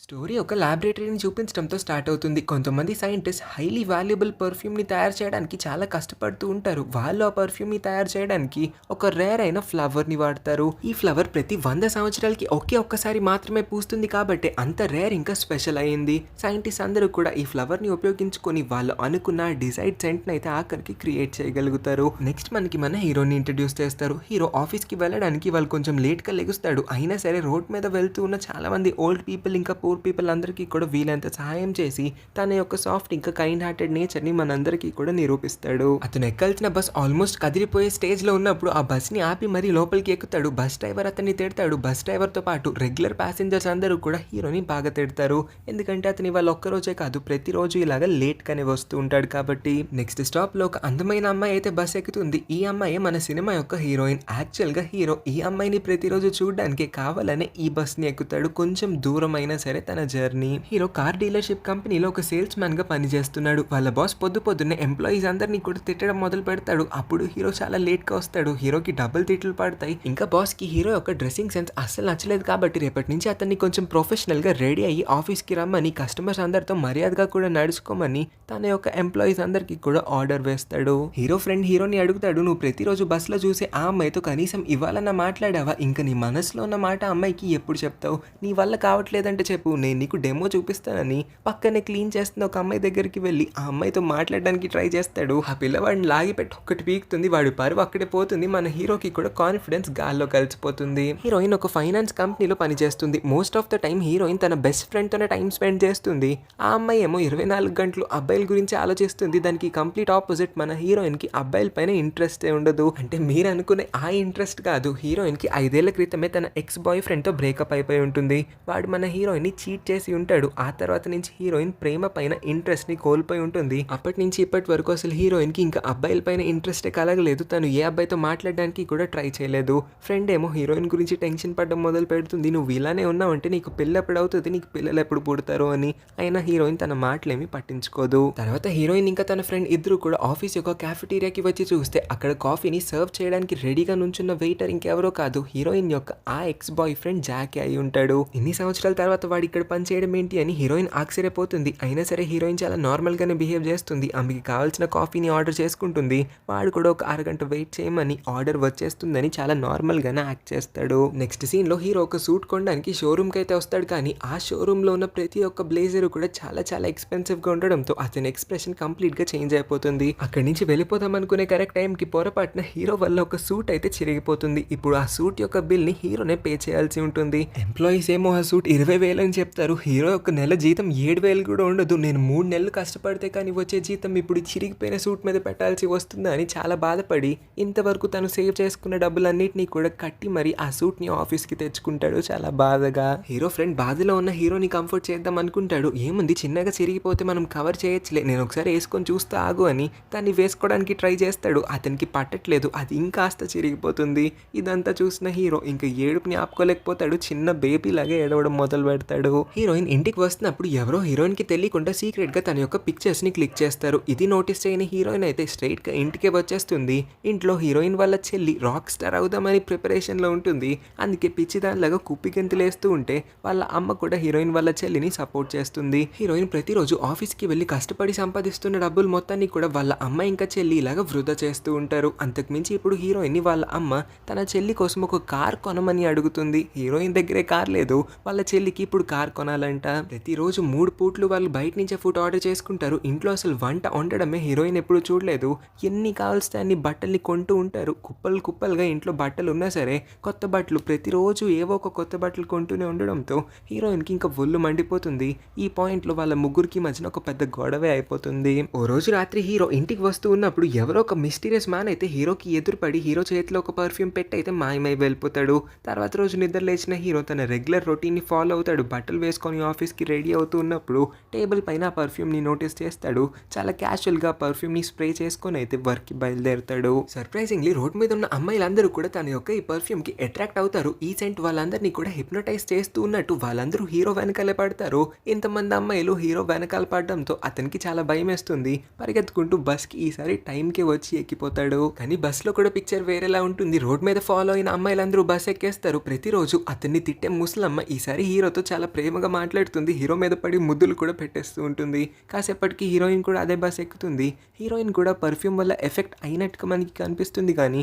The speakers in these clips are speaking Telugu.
స్టోరీ ఒక ల్యాబొరేటరీని చూపించడంతో స్టార్ట్ అవుతుంది. కొంతమంది సైంటిస్ట్ హైలీ వాల్యుబుల్ పర్ఫ్యూమ్‌ని తయారు చేయడానికి చాలా కష్టపడుతూ ఉంటారు. వాళ్ళు ఆ పర్ఫ్యూమ్‌ని తయారు చేయడానికి ఒక రేర్ అయిన ఫ్లవర్‌ని వాడతారు. ఈ ఫ్లవర్ ప్రతి 100 సంవత్సరాలకి ఒక్కసారి మాత్రమే పూస్తుంది కాబట్టి అంత రేర్ ఇంకా స్పెషల్ అయింది. సైంటిస్ట్ అందరూ కూడా ఈ ఫ్లవర్‌ని ఉపయోగించుకొని వాళ్ళు అనుకున్న డిజైర్డ్ సెంట్‌ని అయితే ఆఖరికి క్రియేట్ చేయగలుగుతారు. నెక్స్ట్ మనకి మన హీరోని ఇంట్రడ్యూస్ చేస్తారు. హీరో ఆఫీస్‌కి వెళ్ళడానికి వాళ్ళు కొంచెం లేట్‌గా లెగుస్తాడు. అయినా సరే రోడ్ మీద వెళ్తూ ఉన్న చాలా మంది ఓల్డ్ పీపుల్ ఇంకా పూర్ పీపుల్ అందరికీ కూడా వీలైనంత సహాయం చేసి తన యొక్క సాఫ్ట్ ఇంకా కైండ్ హార్టెడ్ నేచర్ని మనందరికీ కూడా నిరూపిస్తాడు. అతను ఎక్కాల్సిన బస్ ఆల్మోస్ట్ కదిలిపోయే స్టేజ్ లో ఉన్నప్పుడు ఆ బస్ ని ఆపి మరీ లోపలికి ఎక్కుతాడు. బస్ డ్రైవర్ అతన్ని తిడతాడు. బస్ డ్రైవర్ తో పాటు రెగ్యులర్ ప్యాసింజర్స్ అందరూ కూడా హీరోని బాగా తిడతారు. ఎందుకంటే అతని వాళ్ళ ఒక్కరోజే కాదు ప్రతిరోజు ఇలాగా లేట్ గానే వస్తూ ఉంటాడు కాబట్టి. నెక్స్ట్ స్టాప్ లో ఒక అందమైన అమ్మాయి అయితే బస్ ఎక్కుతుంది. ఈ అమ్మాయి మన సినిమా యొక్క హీరోయిన్. యాక్చువల్ గా హీరో ఈ అమ్మాయిని ప్రతిరోజు చూడడానికి కావాలనే ఈ బస్ ని ఎక్కుతాడు. కొంచెం దూరం అయినా సరే తన జర్నీ. హీరో కార్ డీలర్షిప్ కంపెనీలో ఒక సేల్స్ మ్యాన్ గా పనిచేస్తున్నాడు. వాళ్ళ బాస్ పొద్దున్నే ఎంప్లాయీస్ అందరినీ కూడా తిట్టడం మొదలు పెడతాడు. అప్పుడు హీరో చాలా లేట్ గా వస్తాడు. హీరోకి డబుల్ తిట్లు పడతాయి. ఇంకా బాస్ కి హీరో యొక్క డ్రెస్సింగ్ సెన్స్ అస్సలు నచ్చలేదు కాబట్టి రేపటి నుంచి అతన్ని కొంచెం ప్రొఫెషనల్ గా రెడీ అయ్యి ఆఫీస్ కి రమ్మని కస్టమర్స్ అందరితో మర్యాదగా కూడా నడుచుకోమని తన యొక్క ఎంప్లాయీస్ అందరికి కూడా ఆర్డర్ వేస్తాడు. హీరో ఫ్రెండ్ హీరోని అడుగుతాడు, నువ్వు ప్రతిరోజు బస్ లో చూసే ఆ అమ్మాయితో కనీసం ఇవ్వాలన్న మాట్లాడావా? ఇంకా నీ మనసులో ఉన్న మాట అమ్మాయికి ఎప్పుడు చెప్తావు? నీ వల్ల కావట్లేదంటే చెప్పు, నేను నీకు డెమో చూపిస్తానని పక్కనే క్లీన్ చేస్తున్న ఒక అమ్మాయి దగ్గరికి వెళ్ళి ఆ అమ్మాయితో మాట్లాడడానికి ట్రై చేస్తాడు. ఆ పిల్లవాడిని లాగిపెట్టి ఒక్కటి పీకుతుంది. వాడి పరువు అక్కడే పోతుంది. మన హీరోకి కూడా కాన్ఫిడెన్స్ గాల్లో కలిసిపోతుంది. హీరోయిన్ ఒక ఫైనాన్స్ కంపెనీలో పనిచేస్తుంది. Most of the time heroine తన బెస్ట్ ఫ్రెండ్ తోనే టైం స్పెండ్ చేస్తుంది. ఆ అమ్మాయి ఏమో 24 గంటలు అబ్బాయిల గురించి ఆలోచిస్తుంది. దానికి కంప్లీట్ ఆపోజిట్ మన హీరోయిన్ కి అబ్బాయిల పైన ఇంట్రెస్టే ఉండదు. అంటే మీరు అనుకునే ఆ ఇంట్రెస్ట్ కాదు. హీరోయిన్ కి 5 ఏళ్ల క్రితమే తన ఎక్స్ బాయ్ ఫ్రెండ్ తో బ్రేకప్ అయిపోయి ఉంటుంది. వాడు మన హీరోయిన్ ని చీట్ చేసి ఉంటాడు. ఆ తర్వాత నుంచి హీరోయిన్ ప్రేమ పైన ఇంట్రెస్ట్ ని కోల్పోయి ఉంటుంది. అప్పటి నుంచి ఇప్పటి వరకు అసలు హీరోయిన్ కి ఇంకా అబ్బాయిల పైన ఇంట్రెస్టే కలగలేదు. తను ఏ అబ్బాయితో మాట్లాడడానికి కూడా ట్రై చేయలేదు. ఫ్రెండ్ ఏమో హీరోయిన్ గురించి టెన్షన్ పడడం మొదలు పెడుతుంది. నువ్వు ఇలానే ఉన్నావంటే నీకు పెళ్ళి ఎప్పుడు అవుతుంది, నీకు పిల్లలు ఎప్పుడు పుడతారు అని. అయినా హీరోయిన్ తన మాటలేమి పట్టించుకోదు. తర్వాత హీరోయిన్ ఇంకా తన ఫ్రెండ్ ఇద్దరు కూడా ఆఫీస్ యొక్క క్యాఫెటీరియాకి వచ్చి చూస్తే అక్కడ కాఫీని సర్వ్ చేయడానికి రెడీగా నుంచున్న వెయిటర్ ఇంకెవరో కాదు, హీరోయిన్ యొక్క ఆ ఎక్స్ బాయ్ ఫ్రెండ్ జాకీ అయి ఉంటాడు. ఇన్ని సంవత్సరాల తర్వాత వాడు ఇక్కడ పనిచేయడం ఏంటి అని హీరోయిన్ ఆశ్చర్యపోతుంది. అయినా సరే హీరోయిన్ చాలా నార్మల్ గానే బిహేవ్ చేస్తుంది. ఆమెకి కావాల్సిన కాఫీని ఆర్డర్ చేసుకుంటుంది. వాడు కూడా ఒక అరగంట వెయిట్ చేయమని ఆర్డర్ వచ్చేస్తుందని చాలా నార్మల్ గానే యాక్ట్ చేస్తాడు. నెక్స్ట్ సీన్ లో హీరో ఒక సూట్ కొనడానికి షోరూమ్ కి అయితే వస్తాడు. కానీ ఆ షోరూమ్ లో ఉన్న ప్రతి ఒక్క బ్లేజర్ కూడా చాలా ఎక్స్పెన్సివ్ గా ఉండడంతో అతని ఎక్స్ప్రెషన్ కంప్లీట్ గా చేంజ్ అయిపోతుంది. అక్కడి నుంచి వెళ్ళిపోదాం అనుకునే కరెక్ట్ టైం కి పొరపాటున హీరో వల్ల ఒక సూట్ అయితే చిరిగిపోతుంది. ఇప్పుడు ఆ సూట్ యొక్క బిల్ ని హీరోనే పే చేయాల్సి ఉంటుంది. ఎంప్లాయీస్ ఏమో ఆ సూట్ 20,000 అని చెప్తారు. హీరో యొక్క నెల జీతం 7,000 కూడా ఉండదు. నేను 3 నెలలు కష్టపడితే కానీ వచ్చే జీతం ఇప్పుడు చిరిగిపోయిన సూట్ మీద పెట్టాల్సి వస్తుందా అని చాలా బాధపడి ఇంతవరకు తను సేవ్ చేసుకున్న డబ్బులన్నిటినీ కూడా కట్టి మరి ఆ సూట్ ని ఆఫీస్ కి తెచ్చుకుంటాడు చాలా బాధగా. హీరో ఫ్రెండ్ బాధలో ఉన్న హీరోని కంఫర్ట్ చేద్దాం అనుకుంటాడు. ఏముంది, చిన్నగా చిరిగిపోతే మనం కవర్ చేయొచ్చులే, నేను ఒకసారి వేసుకొని చూస్తా ఆగు అని దాన్ని వేసుకోవడానికి ట్రై చేస్తాడు. అతనికి పట్టట్లేదు, అది ఇంకాస్త చిరిగిపోతుంది. ఇదంతా చూసిన హీరో ఇంకా ఏడుపుని ఆపుకోలేకపోతాడు. చిన్న బేబీ లాగా ఏడవడం మొదలు పెడతాడు. హీరోయిన్ ఇంటికి వస్తున్నప్పుడు ఎవరో హీరోయిన్ కి తెలియకుండా సీక్రెట్ గా తన యొక్క పిక్చర్స్ ని క్లిక్ చేస్తారు. ఇది నోటీస్ చేయని హీరోయిన్ అయితే స్ట్రైట్ గా ఇంటికే వచ్చేస్తుంది. ఇంట్లో హీరోయిన్ వాళ్ళ చెల్లి రాక్ స్టార్ అవుదామని ప్రిపరేషన్ లో ఉంటుంది. అందుకే పిచ్చి దానిలాగా కుప్పి గెంతులేస్తూ ఉంటే వాళ్ళ అమ్మ కూడా హీరోయిన్ వాళ్ళ చెల్లిని సపోర్ట్ చేస్తుంది. హీరోయిన్ ప్రతిరోజు ఆఫీస్ కి వెళ్లి కష్టపడి సంపాదిస్తున్న డబ్బులు మొత్తాన్ని కూడా వాళ్ళ అమ్మ ఇంకా చెల్లి ఇలాగా వృధా చేస్తూ ఉంటారు. అంతకుమించి ఇప్పుడు హీరోయిన్ ని వాళ్ళ అమ్మ తన చెల్లి కోసం ఒక కార్ కొనమని అడుగుతుంది. హీరోయిన్ దగ్గరే కార్ లేదు. వాళ్ళ చెల్లికి ఇప్పుడు కార్ కొనాలంట. ప్రతిరోజు 3 పూట్లు వాళ్ళు బయట నుంచే ఫుడ్ ఆర్డర్ చేసుకుంటారు. ఇంట్లో అసలు వంట వండడమే హీరోయిన్ ఎప్పుడు చూడలేదు. ఎన్ని కావాల్సిన అన్ని బట్టల్ని కొంటూ ఉంటారు. కుప్పలుగా ఇంట్లో బట్టలు ఉన్నా సరే కొత్త బట్టలు ప్రతిరోజు ఏవో ఒక కొత్త బట్టలు కొంటూనే ఉండడంతో హీరోయిన్ కి ఇంకా ఒళ్ళు మండిపోతుంది. ఈ పాయింట్ లో వాళ్ళ ముగ్గురికి మధ్యన ఒక పెద్ద గొడవే అయిపోతుంది. ఓ రోజు రాత్రి హీరో ఇంటికి వస్తూ ఉన్నప్పుడు ఎవరో ఒక మిస్టీరియస్ మ్యాన్ అయితే హీరోకి ఎదురుపడి హీరో చేతిలో ఒక పర్ఫ్యూమ్ పెట్టి అయితే మాయమై వెళ్ళిపోతాడు. తర్వాత రోజు నిద్ర లేచిన హీరో తన రెగ్యులర్ రొటీన్ ని ఫాలో అవుతాడు. బట్టలు వేసుకొని ఆఫీస్ కి రెడీ అవుతూ ఉన్నప్పుడు టేబుల్ పైన పర్ఫ్యూమ్ ని నోటీస్ చేస్తాడు. చాలా క్యాజువల్ గా పర్ఫ్యూమ్ ని స్ప్రే చేసుకొని అయితే వర్క్ కి బయలుదేరుతాడు. సర్ప్రైజింగ్లీ రోడ్ మీద ఉన్న అమ్మాయిలందరూ కూడా తన యొక్క ఈ పర్ఫ్యూమ్ కి అట్రాక్ట్ అవుతారు. ఈ సెంట్ వాళ్ళందరినీ కూడా హిప్నోటైజ్ చేస్తూ ఉన్నట్టు వాళ్ళందరూ హీరో వెనకాలే పడతారు. ఇంతమంది అమ్మాయిలు హీరో వెనకాల పడడంతో అతనికి చాలా భయం వేస్తుంది. పరిగెత్తుకుంటూ బస్ కి ఈసారి టైం కి వచ్చి ఎక్కిపోతాడు. కానీ బస్ లో కూడా పిక్చర్ వేరేలా ఉంటుంది. రోడ్ మీద ఫాలో అయిన అమ్మాయిలందరూ బస్ ఎక్కేస్తారు. ప్రతిరోజు అతన్ని తిట్టే ముసలమ్మ ఈసారి హీరోతో చాలా ప్రేమగా మాట్లాడుతుంది. హీరో మీద పడి ముద్దులు కూడా పెట్టేస్తూ ఉంటుంది. కాసేపటికి హీరోయిన్ కూడా అదే బస్ ఎక్కుతుంది. హీరోయిన్ కూడా పర్ఫ్యూమ్ వల్ల ఎఫెక్ట్ అయినట్టుగా మనకి కనిపిస్తుంది కానీ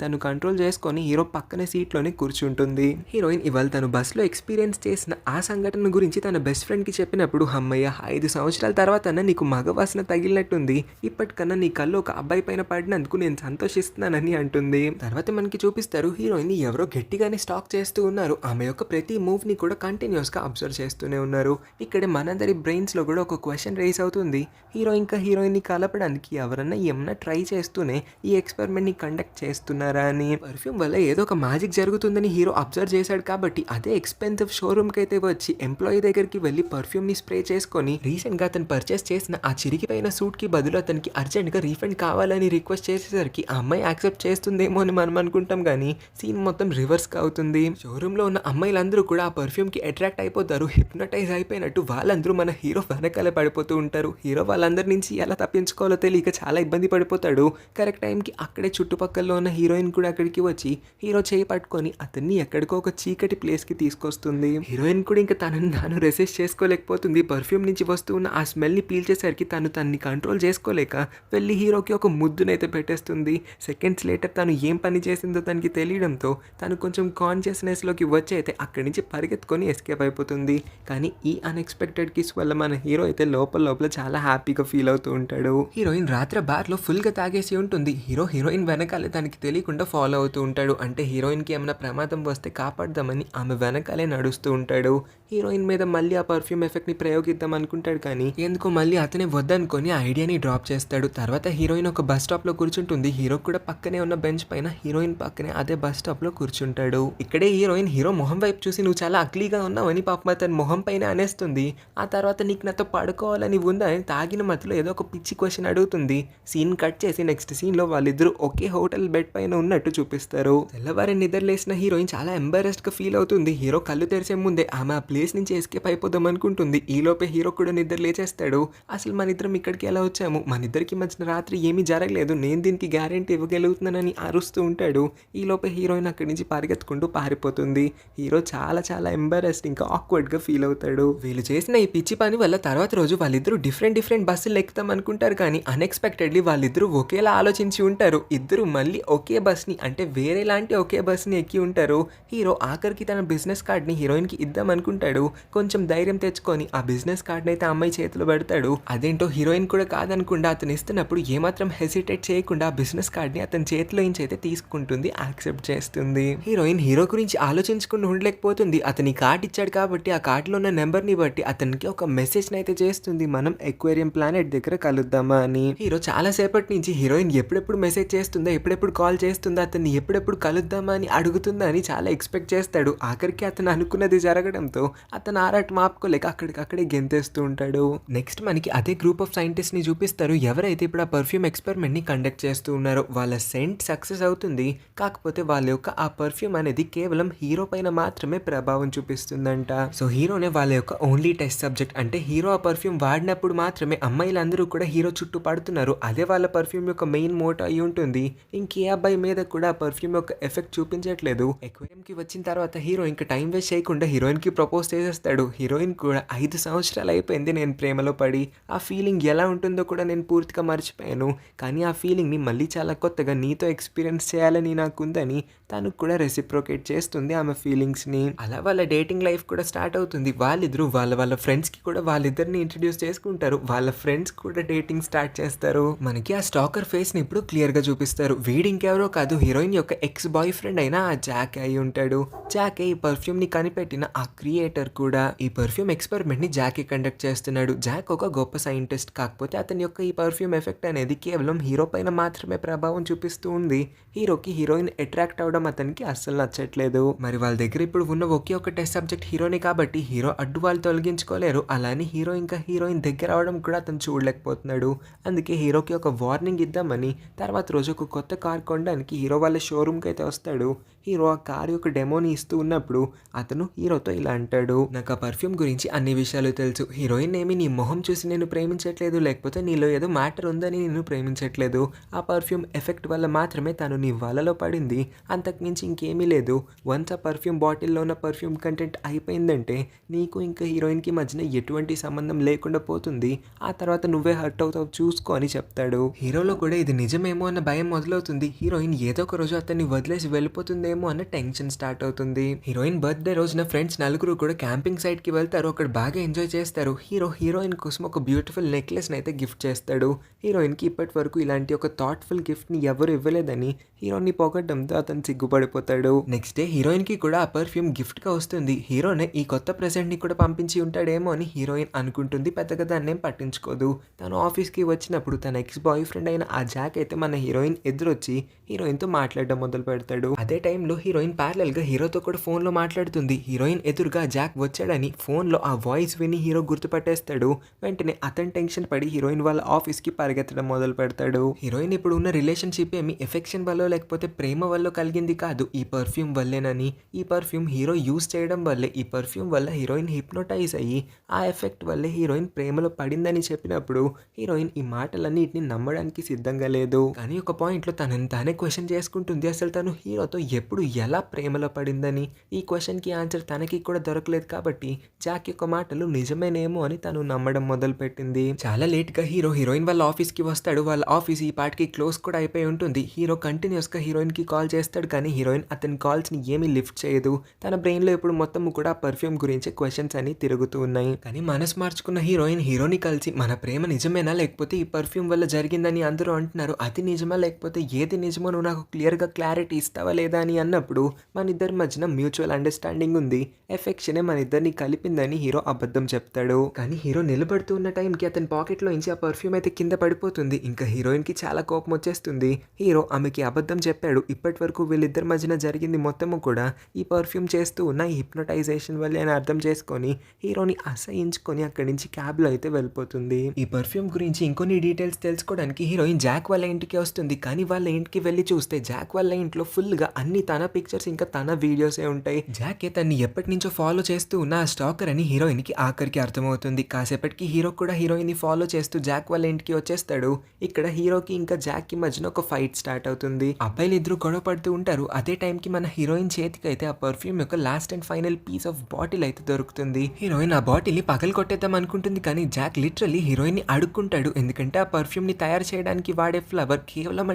తను కంట్రోల్ చేసుకొని హీరో పక్కనే సీట్లోనే కూర్చుంటుంది. హీరోయిన్ ఇవాళ తను బస్సులో ఎక్స్పీరియన్స్ చేసిన ఆ సంఘటన గురించి తన బెస్ట్ ఫ్రెండ్కి చెప్పినప్పుడు, అమ్మయ్య 5 సంవత్సరాల తర్వాత నీకు మగవాసన తగిలినట్టుంది, ఇప్పటికన్నా నీ కళ్ళు ఒక అబ్బాయి పైన పడినందుకు నేను సంతోషిస్తున్నానని అంటుంది. తర్వాత మనకి చూపిస్తారు హీరోయిన్ ఎవరో గట్టిగానే స్టాక్ చేస్తూ ఉన్నారు. ఆమె యొక్క ప్రతి మూవ్ ని కూడా కంటిన్యూస్ గా అబ్జర్వ్ చేస్తూనే ఉన్నారు. ఇక్కడ మనందరి బ్రెయిన్స్ లో కూడా ఒక క్వశ్చన్ రేస్ అవుతుంది. హీరో ఇంకా హీరోయిన్ ని కలపడానికి ఎవరన్నా ఏమన్నా ట్రై చేస్తూనే ఈ ఎక్స్పెరిమెంట్ ని కండక్ట్ చేస్తున్నారా అని. పర్ఫ్యూమ్ వల్ల ఏదో ఒక మ్యాజిక్ జరుగుతుందని హీరో అబ్జర్వ్ చేశాడు కాబట్టి అదే ఎక్స్పెన్సివ్ షోరూమ్ కి అయితే వచ్చి ఎంప్లాయీ దగ్గరికి వెళ్ళి పర్ఫ్యూమ్ ని స్ప్రే చేసుకొని రీసెంట్ గా అతను పర్చేస్ చేసిన ఆ చిరిగిపోయిన సూట్ కి బదులు అతనికి అర్జెంట్ గా రీఫండ్ కావాలని రిక్వెస్ట్ చేసేసరికి ఆ అమ్మాయి యాక్సెప్ట్ చేస్తుందేమో అని మనం అనుకుంటాం కానీ సీన్ మొత్తం రివర్స్ గా అవుతుంది. షోరూమ్ లో ఉన్న అమ్మాయిలందరూ కూడా ఆ పర్ఫ్యూమ్ కి అట్రాక్ట్ అయిపోతారు. హిప్నటైజ్ అయిపోయినట్టు వాళ్ళందరూ మన హీరో వెనకాల పడిపోతూ ఉంటారు. హీరో వాళ్ళందరి నుంచి ఎలా తప్పించుకోవాలో తెలియక చాలా ఇబ్బంది పడిపోతాడు. కరెక్ట్ టైంకి అక్కడే చుట్టుపక్కల ఉన్న హీరోయిన్ కూడా అక్కడికి వచ్చి హీరో చేయి పట్టుకొని అతన్ని ఎక్కడికో ఒక చీకటి ప్లేస్ కి తీసుకొస్తుంది. హీరోయిన్ కూడా ఇంకా తాను రెసిస్ట్ చేసుకోలేకపోతుంది. పర్ఫ్యూమ్ నుంచి వస్తూ ఉన్న ఆ స్మెల్ ని పీల్చేసరికి తన్ని కంట్రోల్ చేసుకోలేక వెళ్ళి హీరోకి ఒక ముద్దునైతే పెట్టేస్తుంది. సెకండ్స్ లేటర్ తను ఏం పని చేసిందో తనకి తెలియడంతో తను కొంచెం కాన్షియస్నెస్ లోకి వచ్చి అయితే అక్కడి నుంచి పరిగెత్తుకొని ఎస్కేప్ అయిపోతుంది. కానీ ఈ అన్ఎక్స్పెక్టెడ్ కిస్ వల్ల మన హీరో అయితే లోపల చాలా హ్యాపీగా ఫీల్ అవుతూ ఉంటాడు. హీరోయిన్ రాత్రి బార్ లో ఫుల్ గా తాగేసి ఉంటుంది. హీరోయిన్ వెనకాలే తనకి తెలియకుండా ఫాలో అవుతూ ఉంటాడు. అంటే హీరోయిన్ కి ఏమైనా ప్రమాదం వస్తే కాపాడదామని ఆమె వెనకాలే నడుస్తూ ఉంటాడు. హీరోయిన్ మీద మళ్ళీ ఆ పర్ఫ్యూమ్ ఎఫెక్ట్ ని ప్రయోగిద్దాం అనుకుంటాడు కానీ ఎందుకో మళ్ళీ అతనే వద్దనుకొని ఆ ఐడియాని డ్రాప్ చేస్తాడు. తర్వాత హీరోయిన్ ఒక బస్ స్టాప్ లో కూర్చుంటుంది. హీరో కూడా పక్కనే ఉన్న బెంచ్ పైన హీరోయిన్ పక్కనే అదే బస్ స్టాప్ లో కూర్చుంటాడు. ఇక్కడే హీరోయిన్ హీరో మొహం వైపు చూసి నువ్వు చాలా అగ్లీగా ఉన్నావని పాపం అతని మొహం పైన అనేస్తుంది. ఆ తర్వాత నీకు నాతో పడుకోవాలని ఉందా అని తాగిన మధ్యలో ఏదో ఒక పిచ్చి క్వశ్చన్ అడుగుతుంది. సీన్ కట్ చేసి నెక్స్ట్ సీన్ లో వాళ్ళిద్దరూ ఒకే హోటల్ బెడ్ పైన ఉన్నట్టు చూపిస్తారు. తెల్లవారి నిద్రలేసిన హీరోయిన్ చాలా ఎంబారెస్డ్ గా ఫీల్ అవుతుంది. హీరో కళ్ళు తెరిసే ముందే ఆమె ఆ ప్లేస్ నుంచి ఎస్కేప్ అయిపోదాం అనుకుంటుంది. ఈ లోపే హీరో కూడా నిద్ర లేచేస్తాడు. అసలు మన ఇద్దరం ఇక్కడికి ఎలా వచ్చాము, మన ఇద్దరికి మధ్యన రాత్రి ఏమీ జరగలేదు, నేను దీనికి గ్యారెంటీ ఇవ్వగలుగుతున్నానని అరుస్తూ ఉంటాడు. ఈ లోపే హీరోయిన్ అక్కడి నుంచి పరిగెత్తుకుంటూ పారిపోతుంది. హీరో చాలా ఎంబారెస్డ్ ఇంకా ఆక్వర్డ్ గా ఫీల్ అవుతాడు. వీళ్ళు చేసిన ఈ పిచ్చి పని వల్ల తర్వాత రోజు వాళ్ళిద్దరూ డిఫరెంట్ బస్సులు ఎక్కుతాం అనుకుంటారు కానీ అన్ఎక్స్పెక్టెడ్లీ వాళ్ళిద్దరూ ఒకేలా ఆలోచించి ఉంటారు. ఇద్దరు మళ్ళీ ఒకే బస్ ని అంటే వేరేలాంటి ఒకే బస్ ని ఎక్కి ఉంటారు. హీరో ఆఖరికి తన బిజినెస్ కార్డ్ ని హీరోయిన్ కి ఇద్దాం అనుకుంటాడు. కొంచెం ధైర్యం తెచ్చుకొని ఆ బిజినెస్ కార్డ్ అయితే అమ్మాయి చేతిలో పెడతాడు. అదేంటో హీరోయిన్ కూడా కాదనుకుండా అతను ఇస్తున్నప్పుడు ఏమాత్రం హెసిటేట్ చేయకుండా ఆ బిజినెస్ కార్డ్ ని అతని చేతిలో నుంచి అయితే తీసుకుంటుంది, యాక్సెప్ట్ చేస్తుంది. హీరోయిన్ హీరో గురించి ఆలోచించుకుని ఉండలేకపోతుంది. అతని కార్డ్ ఇచ్చాడు కాబట్టి ఆ కార్డులో ఉన్న నెంబర్ ని బట్టి అతనికి ఒక మెసేజ్ అయితే చేస్తుంది, మనం ఎక్వేరియం ప్లానెట్ దగ్గర కలుద్దామా అని. హీరో చాలా సేపటి నుంచి హీరోయిన్ ఎప్పుడెప్పుడు మెసేజ్ చేస్తుందా, ఎప్పుడెప్పుడు కాల్ చేస్తుందా, అతన్ని ఎప్పుడెప్పుడు కలుద్దామా అని అడుగుతుందా అని చాలా ఎక్స్పెక్ట్ చేస్తాడు. ఆఖరికి అతను అనుకున్నది జరగడంతో అతను ఆరాటం ఆపుకోలేక అక్కడికక్కడే గెంతేస్తూ ఉంటాడు. నెక్స్ట్ మనకి అదే గ్రూప్ ఆఫ్ సైంటిస్ట్ ని చూపిస్తారు. ఎవరైతే ఇప్పుడు ఆ పర్ఫ్యూమ్ ఎక్స్పెరిమెంట్ ని కండక్ట్ చేస్తూ ఉన్నారో వాళ్ళ సెంట్ సక్సెస్ అవుతుంది. కాకపోతే వాళ్ళ యొక్క ఆ పర్ఫ్యూమ్ అనేది కేవలం హీరో పైన మాత్రమే ప్రభావం చూపిస్తుందంట. సో హీరోనే వాళ్ళ యొక్క ఓన్లీ టెస్ట్ సబ్జెక్ట్. అంటే హీరో ఆ పర్ఫ్యూమ్ వాడినప్పుడు మాత్రమే అమ్మాయిలందరూ కూడా హీరో చుట్టూ పడుతున్నారు. అదే వాళ్ళ పర్ఫ్యూమ్ యొక్క మెయిన్ మోటో అయి ఉంటుంది. ఇంకే అబ్బాయి మీద కూడా ఆ పర్ఫ్యూమ్ యొక్క ఎఫెక్ట్ చూపించట్లేదు. ఎక్వేరియం కి వచ్చిన తర్వాత హీరో ఇంకా టైం వేస్ట్ చేయకుండా హీరోయిన్ కి ప్రపోజ్ చేసేస్తాడు. హీరోయిన్ కూడా 5 సంవత్సరాలు అయిపోయింది నేను ప్రేమలో పడి, ఆ ఫీలింగ్ ఎలా ఉంటుందో కూడా నేను పూర్తిగా మర్చిపోయాను. కానీ ఆ ఫీలింగ్ ని మళ్ళీ చాలా కొత్తగా నీతో ఎక్స్పీరియన్స్ చేయాలని నాకుందని తను కూడా రెసిప్రోకేట్ చేస్తుంది ఆమె ఫీలింగ్స్ ని. అలా వాళ్ళ డేటింగ్ లైఫ్ కూడా స్టార్ట్ అవుతుంది. వాళ్ళిద్దరూ వాళ్ళ ఫ్రెండ్స్ కి కూడా వాళ్ళిద్దరిని ఇంట్రడ్యూస్ చేసుకుంటారు. వాళ్ళ ఫ్రెండ్స్ కూడా డేటింగ్ స్టార్ట్ చేస్తారు. మనకి ఆ స్టాకర్ ఫేస్ ని ఇప్పుడు క్లియర్ గా చూపిస్తారు. వీడు ఇంకెవరో కాదు, హీరోయిన్ యొక్క ఎక్స్ బాయ్ ఫ్రెండ్ అయిన ఆ జాక్ అయి ఉంటాడు. జాకే ఈ పర్ఫ్యూమ్ ని కనిపెట్టిన ఆ క్రియేటర్ కూడా. ఈ పర్ఫ్యూమ్ ఎక్స్పెరిమెంట్ ని జాకే కండక్ట్ చేస్తున్నాడు. జాక్ ఒక గొప్ప సైంటిస్ట్, కాకపోతే అతని యొక్క ఈ పర్ఫ్యూమ్ ఎఫెక్ట్ అనేది కేవలం హీరో పైన మాత్రమే ప్రభావం చూపిస్తూ ఉంది. హీరోకి హీరోయిన్ అట్రాక్ట్ అవడం అతనికి అస్సలు నచ్చట్లేదు. మరి వాళ్ళ దగ్గర ఇప్పుడు ఉన్న ఒకే ఒక టెస్ట్ సబ్జెక్ట్ హీరోనే కాబట్టి హీరో అడ్డు వాళ్ళు తొలగించుకోలేరు. అలానే హీరో ఇంకా హీరోయిన్ దగ్గర అవడం కూడా అతను చూడలేకపోతున్నాడు. అందుకే హీరోకి ఒక వార్నింగ్ ఇద్దామని తర్వాత రోజు ఒక కొత్త కార్ కొనడానికి హీరో వాళ్ళ షోరూమ్కి అయితే వస్తాడు. హీరో ఆ కార్ యొక్క డెమోని ఇస్తూ ఉన్నప్పుడు అతను హీరోతో ఇలా అంటాడు, నాకు ఆ పర్ఫ్యూమ్ గురించి అన్ని విషయాలు తెలుసు. హీరోయిన్ ఏమి నీ మొహం చూసి నేను ప్రేమించట్లేదు, లేకపోతే నీలో ఏదో మ్యాటర్ ఉందని నేను ప్రేమించట్లేదు. ఆ పర్ఫ్యూమ్ ఎఫెక్ట్ వల్ల మాత్రమే తను నీ వలలో పడింది, అంతకుమించి ఇంకేమీ లేదు. వన్స్ ఆ పర్ఫ్యూమ్ బాటిల్లో ఉన్న పర్ఫ్యూమ్ కంటెంట్ అయిపోయింది జరిగిందంటే నీకు ఇంకా హీరోయిన్కి మధ్యన ఎటువంటి సంబంధం లేకుండా పోతుంది. ఆ తర్వాత నువ్వే హర్ట్ అవుతావు చూసుకో అని చెప్తాడు. హీరోలో కూడా ఇది నిజమేమో అన్న భయం మొదలవుతుంది. హీరోయిన్ ఏదో ఒక రోజు అతన్ని వదిలేసి వెళ్ళిపోతుందేమో అన్న టెన్షన్ స్టార్ట్ అవుతుంది. హీరోయిన్ బర్త్డే రోజున ఫ్రెండ్స్ నలుగురు కూడా క్యాంపింగ్ సైట్ కి వెళ్తారు. అక్కడ బాగా ఎంజాయ్ చేస్తారు. హీరోయిన్ కోసం ఒక బ్యూటిఫుల్ నెక్లెస్ అయితే గిఫ్ట్ చేస్తాడు. హీరోయిన్ కి ఇప్పటి వరకు ఇలాంటి ఒక థాట్ఫుల్ గిఫ్ట్ ని ఎవరు ఇవ్వలేదని హీరోని పొగడ్డంతో అతను సిగ్గుపడిపోతాడు. నెక్స్ట్ డే హీరోయిన్ కి కూడా ఆ పర్ఫ్యూమ్ గిఫ్ట్ గా వస్తుంది. హీరోనే ఈ కొత్త ప్రెజెంట్ ని కూడా పంపించి ఉంటాడేమో అని హీరోయిన్ అనుకుంటుంది. పెద్దగా దాన్నేం పట్టించుకోదు. తను ఆఫీస్ కి వచ్చినప్పుడు తన ఎక్స్ బాయ్ ఫ్రెండ్ అయిన ఆ జాక్ అయితే మన హీరోయిన్ ఎదురొచ్చి హీరోయిన్ తో మాట్లాడడం మొదలు పెడతాడు. అదే టైంలో హీరోయిన్ ప్యారలల్ గా హీరోతో కూడా ఫోన్ లో మాట్లాడుతుంది. హీరోయిన్ ఎదురుగా జాక్ వచ్చాడని ఫోన్ లో ఆ వాయిస్ విని హీరో గుర్తుపట్టేస్తాడు. వెంటనే అతని టెన్షన్ పడి హీరోయిన్ వాళ్ళ ఆఫీస్ కి పరిగెత్తడం మొదలు పెడతాడు. హీరోయిన్ ఇప్పుడు ఉన్న రిలేషన్షిప్ ఏమి ఎఫెక్షన్ వల్ల లేకపోతే ప్రేమ వల్ల కలిగింది కాదు, ఈ పర్ఫ్యూమ్ వల్లేనని. ఈ పర్ఫ్యూమ్ హీరో యూజ్ చేయడం వల్లే, ఈ పర్ఫ్యూమ్ వల్ల హీరోయిన్ హిప్నోటైజ్ అయ్యి ఆ ఎఫెక్ట్ వల్లే హీరోయిన్ ప్రేమలో పడిందని చెప్పినప్పుడు హీరోయిన్ ఈ మాటలన్నిటిని నమ్మడానికి సిద్ధంగా లేదు. కానీ ఒక పాయింట్ లో తనని తానే క్వశ్చన్ చేసుకుంటుంది. అసలు తను హీరోతో ఎప్పుడు ఎలా ప్రేమలో పడిందని. ఈ క్వశ్చన్ కి ఆన్సర్ తనకి కూడా దొరకలేదు కాబట్టి జాక్ యొక్క మాటలు నిజమేనేమో అని తను నమ్మడం మొదలు పెట్టింది. చాలా లేట్ గా హీరోయిన్ వాళ్ళ ఆఫీస్ కి వస్తాడు. వాళ్ళ ఆఫీస్ ఈ పాటికి క్లోజ్ కూడా అయిపోయి ఉంటుంది. హీరో కంటిన్యూస్ గా హీరోయిన్ కి కాల్ చేస్తాడు కానీ హీరోయిన్ అతని కాల్స్ ని ఏమీ లిఫ్ట్ చేయదు. తన బ్రెయిన్ లో ఇప్పుడు మొత్తం కూడా పర్ఫ్యూమ్ గురించి క్వశ్చన్స్ అని తిరుగుతూ ఉన్నాయి. కానీ మనసు మార్చుకున్న హీరోని కలిసి మన ప్రేమ నిజమేనా లేకపోతే ఈ పర్ఫ్యూమ్ వల్ల జరిగిందని అందరూ అంటున్నారు, అది నిజమా లేకపోతే ఏది నిజమో నువ్వు నాకు క్లియర్ గా క్లారిటీ ఇస్తావా లేదా అని అన్నప్పుడు మన ఇద్దరి మధ్యన మ్యూచువల్ అండర్స్టాండింగ్ ఉంది, ఎఫెక్షనే మన ఇద్దరిని కలిపిందని హీరో అబద్ధం చెప్తాడు. కానీ హీరో నిలబడుతూ ఉన్న టైంకి అతని పాకెట్ లో నుంచి ఆ పర్ఫ్యూమ్ అయితే కింద పడిపోతుంది. ఇంకా హీరోయిన్ కి చాలా కోపం వచ్చేస్తుంది. హీరో ఆమెకి అబద్ధం చెప్పాడు. ఇప్పటి వరకు వీళ్ళిద్దరి మధ్యన జరిగింది మొత్తము కూడా ఈ పర్ఫ్యూమ్ చేస్తూ ఉన్న ఈ హిప్నోటైజేషన్ వల్లే అని అర్థం చేసుకొని హీరోని అసహించుకొని అక్కడి నుంచి క్యాబ్ లో అయితే వెళ్ళిపోతుంది. ఈ పర్ఫ్యూమ్ గురించి ఇంకొన్ని డీటెయిల్స్ తెలుసుకోవడానికి హీరోయిన్ జాక్ వాళ్ళ ఇంటికి వస్తుంది. కానీ వాళ్ళ ఇంటికి వెళ్ళి చూస్తే జాక్ వాళ్ళ ఇంట్లో ఫుల్ గా అన్ని తన పిక్చర్స్ ఇంకా తన వీడియోసే ఉంటాయి. జాక్ తన్ని ఎప్పటి నుంచో ఫాలో చేస్తూ ఉన్న ఆ స్టాకర్ అని హీరోయిన్ కి ఆఖరికి అర్థమవుతుంది. కాసేపటికి హీరో కూడా హీరోయిన్ ని ఫాలో చేస్తూ జాక్ వాళ్ళ ఇంటికి వచ్చేస్తాడు. ఇక్కడ హీరోకి ఇంకా జాక్ కి మధ్యన ఒక ఫైట్ స్టార్ట్ అవుతుంది. అబ్బాయిలు ఇద్దరు గొడవ పడుతూ ఉంటారు. అదే టైం కి మన హీరోయిన్ చేతికి అయితే ఆ పర్ఫ్యూమ్ యొక్క last and final piece of bottle అయితే దొరుకుతుంది. హీరోయిన్ ఆ బాటిల్ ని పగలు కొట్టేద్దాం అనుకుంటుంది కానీ జాక్ లిటరల్లీ హీరోయిన్ ని అడుక్కుంటాడు. ఎందుకంటే ఆ పర్ఫ్యూమ్ ని తయారు చేయడానికి వాడే ఫ్లవర్ కేవలం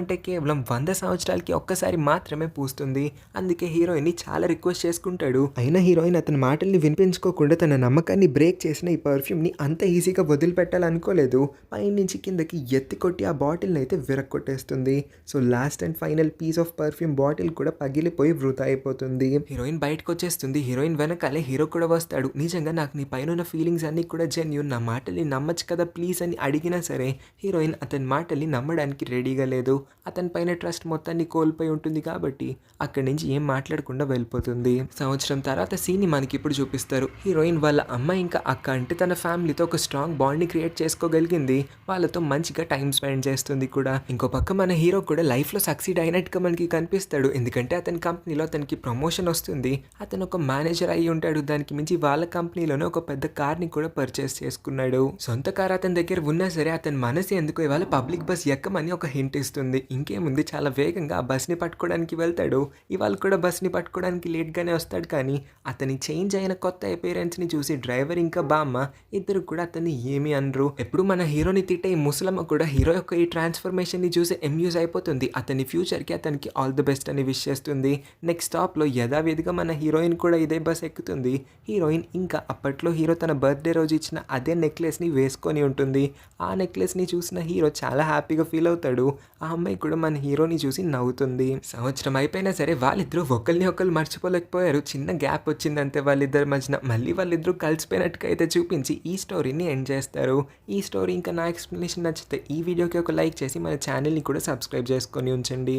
100 సంవత్సరాలకి ఒక్కసారి మాత్రమే పూస్తుంది. అందుకే హీరోయిన్ ని చాలా రిక్వెస్ట్ చేసుకుంటాడు. అయినా హీరోయిన్ అతని మాటల్ని వినిపించుకోకుండా తన నమ్మకాన్ని బ్రేక్ చేసిన ఈ పర్ఫ్యూమ్ ని అంత ఈజీగా వదిలిపెట్టాలనుకోలేదు. పైనుంచి కిందకి ఎత్తి కొట్టి ఆ బాటిల్ ని అయితే విరక్కొట్టేస్తుంది. So last and final piece of perfume bottle కూడా పగిలిపోయి వృధా అయిపోతుంది. హీరోయిన్ బయటకు వచ్చేస్తుంది. హీరోయిన్ వెనకాలే హీరో కూడా వస్తాడు. నిజంగా నాకు నీ పైన ఉన్న ఫీలింగ్స్ అన్ని కూడా జెన్యూన్, నా మాటల్ని నమ్మచ్చు కదా ప్లీజ్ అని అడిగినా సరే హీరోయిన్ అతని మాటల్ని నమ్మడానికి రెడీగా లేదు. అతని పైన ట్రస్ట్ మొత్తాన్ని కోల్పోయి ఉంటుంది కాబట్టి అక్కడి నుంచి ఏం మాట్లాడకుండా వెళ్ళిపోతుంది. సంవత్సరం తర్వాత సీన్ ని మనకి ఇప్పుడు చూపిస్తారు. హీరోయిన్ వాళ్ళ అమ్మ ఇంకా అక్క అంటే తన ఫ్యామిలీతో ఒక స్ట్రాంగ్ బాండ్ ని క్రియేట్ చేసుకోగలిగింది. వాళ్ళతో మంచిగా టైం స్పెండ్ చేస్తుంది కూడా. ఇంకో పక్క మన హీరో కూడా లైఫ్ లో సక్సీడ్ అయినట్టుగా మనకి కనిపిస్తాడు. ఎందుకంటే అతని కంపెనీలో అతనికి ప్రమోషన్ వస్తుంది. అతను ఒక మేనేజర్ అయి ఉంటాడు. దానికి మించి వాళ్ళ కంపెనీలోనే ఒక పెద్ద కార్ ని కూడా పర్చేస్ చేసుకున్నాడు. సొంత కార్ అతని దగ్గర ఉన్నా సరే అతని మనసు ఎందుకు ఇవాళ పబ్లిక్ బస్ ఎక్కమని ఒక హింట్ ఇస్తుంది. ఇంకేముంది చాలా వేగంగా ఆ బస్ ని పట్టుకోవడానికి వెళ్తాడు. ఇవాళ కూడా బస్ ని పట్టుకోవడానికి లేట్ గానే వస్తాడు. కానీ అతని చేంజ్ అయిన కొత్త అపీరెన్స్ ని చూసి డ్రైవర్ ఇంకా బామ్మ ఇద్దరు కూడా అతన్ని ఏమీ అనరు. ఎప్పుడు మన హీరోని తిట్టే ఈ ముసలమ్మ కూడా హీరో యొక్క ఈ ట్రాన్స్ఫర్మేషన్ ని చూసి అమ్యూజ్ అయిపోతుంది. అతని ఫ్యూచర్ కి అతనికి ఆల్ ది బెస్ట్ అని విష్ చేస్తుంది. నెక్స్ట్ స్టాప్ లో యథావిధిగా మన హీరోయిన్ కూడా ఇదే బస్ ఎక్కుతుంది. హీరోయిన్ ఇంకా అప్పట్లో హీరో తన బర్త్డే రోజు ఇచ్చిన అదే నెక్లెస్ ని వేసుకొని ఉంటుంది. ఆ నెక్లెస్ ని చూసిన హీరో చాలా హ్యాపీగా ఫీల్ అవుతాడు. ఆ అమ్మాయి కూడా మన హీరోని చూసి నవ్వుతుంది. సంవత్సరం అయిపోయినా సరే వాళ్ళిద్దరూ ఒకరిని ఒకరు మర్చిపోలేకపోయారు. చిన్న గ్యాప్ వచ్చింది అంతే వాళ్ళిద్దరి మధ్యన. మళ్ళీ వాళ్ళిద్దరూ కలిసిపోయినట్టుగా అయితే చూపించి ఈ స్టోరీని ఎండ్ చేస్తారు. ఈ స్టోరీ ఇంకా నా ఎక్స్ప్లెనేషన్ నచ్చితే ఈ వీడియోకి ఒక లైక్ చేసి మన ఛానల్ని కూడా సబ్స్క్రైబ్ చేసుకొని ఉంచండి.